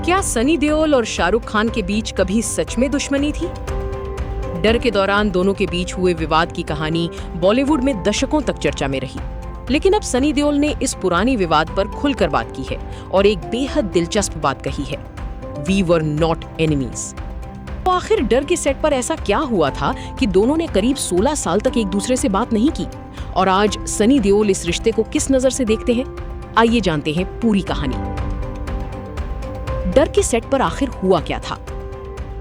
क्या सनी देओल और शाहरुख खान के बीच कभी सच में दुश्मनी थी? डर के दौरान दोनों के बीच हुए विवाद की कहानी बॉलीवुड में दशकों तक चर्चा में रही। लेकिन अब सनी देओल ने इस पुरानी विवाद पर खुलकर बात की है और एक बेहद दिलचस्प बात कही है, वी वर नॉट एनिमीज। तो आखिर डर के सेट पर ऐसा क्या हुआ था कि दोनों ने करीब 16 साल तक एक दूसरे से बात नहीं की? और आज सनी देओल इस रिश्ते को किस नजर से देखते हैं? आइए जानते हैं पूरी कहानी। डर के सेट पर आखिर हुआ क्या था?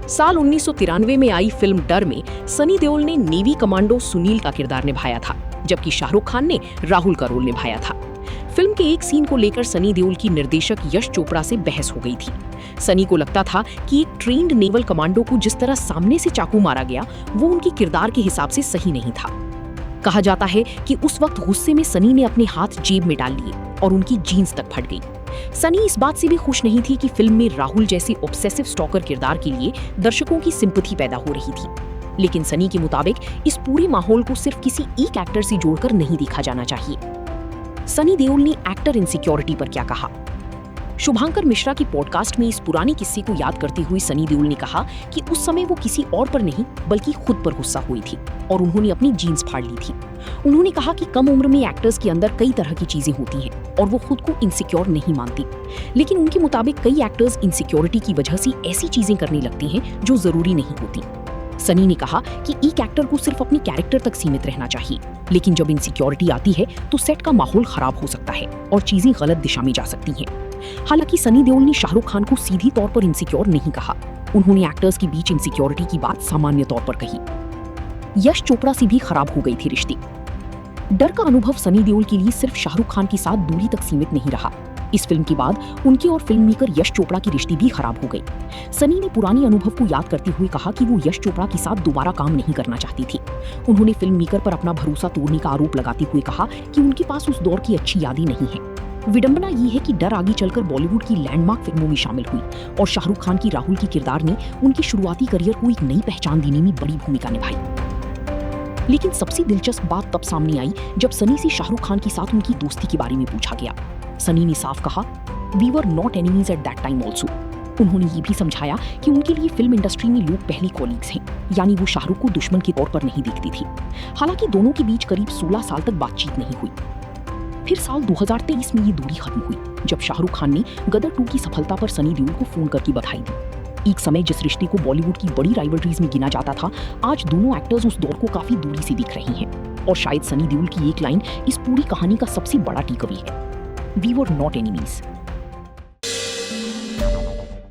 साल 1993 में आई फिल्म डर में सनी देओल ने नेवी कमांडो सुनील का किरदार निभाया था, जबकि शाहरुख खान ने राहुल का रोल निभाया था। फिल्म के एक सीन को लेकर सनी देओल की निर्देशक यश चोपड़ा से बहस हो गई थी। सनी को लगता था कि एक ट्रेन्ड नेवल कमांडो को जिस तरह सामने से चाकू मारा गया, वो उनके किरदार के हिसाब से सही नहीं था। कहा जाता है कि उस वक्त गुस्से में सनी ने अपने हाथ जेब में डाल लिए और उनकी जीन्स तक फट गई। सनी इस बात से भी खुश नहीं थी कि फिल्म में राहुल जैसे ऑब्सेसिव स्टॉकर किरदार के लिए दर्शकों की सिंपैथी पैदा हो रही थी। लेकिन सनी के मुताबिक इस पूरे माहौल को सिर्फ किसी एक एक्टर से जोड़कर नहीं देखा जाना चाहिए। सनी देओल ने एक्टर इनसिक्योरिटी पर क्या कहा? शुभांकर मिश्रा की पॉडकास्ट में इस पुराने किस्से को याद करते हुए सनी देओल ने कहा कि उस समय वो किसी और पर नहीं बल्कि खुद पर गुस्सा हुई थी और उन्होंने अपनी जीन्स फाड़ ली थी। उन्होंने कहा कि कम उम्र में एक्टर्स के अंदर कई तरह की चीजें होती हैं और वो खुद को इनसिक्योर नहीं मानती। लेकिन उनके मुताबिक कई एक्टर्स इनसिक्योरिटी की वजह से ऐसी चीजें करने लगती हैं जो जरूरी नहीं होती। सनी ने कहा कि एक एक्टर को सिर्फ अपने कैरेक्टर तक सीमित रहना चाहिए, लेकिन जब इनसिक्योरिटी आती है तो सेट का माहौल खराब हो सकता है और चीजें गलत दिशा में जा सकती हैं। हालांकि सनी देओल ने शाहरुख खान को सीधी तौर पर इनसिक्योर नहीं कहा। उन्होंने एक्टर्स के बीच इनसिक्योरिटी की बात सामान्य तौर पर कही। यश चोपड़ा से भी खराब हो गई थी रिश्ते। डर का अनुभव सनी देओल के लिए सिर्फ शाहरुख खान के साथ दूरी तक सीमित नहीं रहा। इस फिल्म के बाद उनके और फिल्म मेकर यश चोपड़ा की रिश्ते भी खराब हो गई। सनी ने पुरानी अनुभव को याद करते हुए कहा कि वो यश चोपड़ा के साथ दोबारा काम नहीं करना चाहती थी। उन्होंने फिल्म मेकर पर अपना भरोसा तोड़ने का आरोप लगाते हुए कहा कि उनके पास उस दौर की अच्छी यादें नहीं है। विडंबना ये है कि डर आगे चलकर बॉलीवुड की लैंडमार्क फिल्मों में शामिल हुई और शाहरुख खान की राहुल के किरदार ने उनके शुरुआती करियर को एक नई पहचान देने में बड़ी भूमिका निभाई। लेकिन सबसे दिलचस्प बात तब सामने आई जब सनी से शाहरुख खान के साथ उनकी दोस्ती के बारे में पूछा गया। सनी ने साफ कहा, we were not enemies at that time also. उन्होंने ये भी समझाया कि उनके लिए फिल्म इंडस्ट्री में लोग पहले कॉलीग्स हैं, यानी वो शाहरुख को दुश्मन के तौर पर नहीं देखती थी। हालांकि दोनों के बीच करीब 16 साल तक बातचीत नहीं हुई। फिर साल 2023 में ये दूरी खत्म हुई जब शाहरुख खान ने गदर 2 की सफलता पर सनी देओल को फोन करके बधाई दी। एक समय जिस रिश्ते को बॉलीवुड की बड़ी राइवलरीज में गिना जाता था, आज दोनों एक्टर्स उस दौर को काफी दूरी से दिख रही हैं। और शायद सनी देओल की एक लाइन इस पूरी कहानी का सबसे बड़ा टेकअवे है, वी वर नॉट एनिमीज।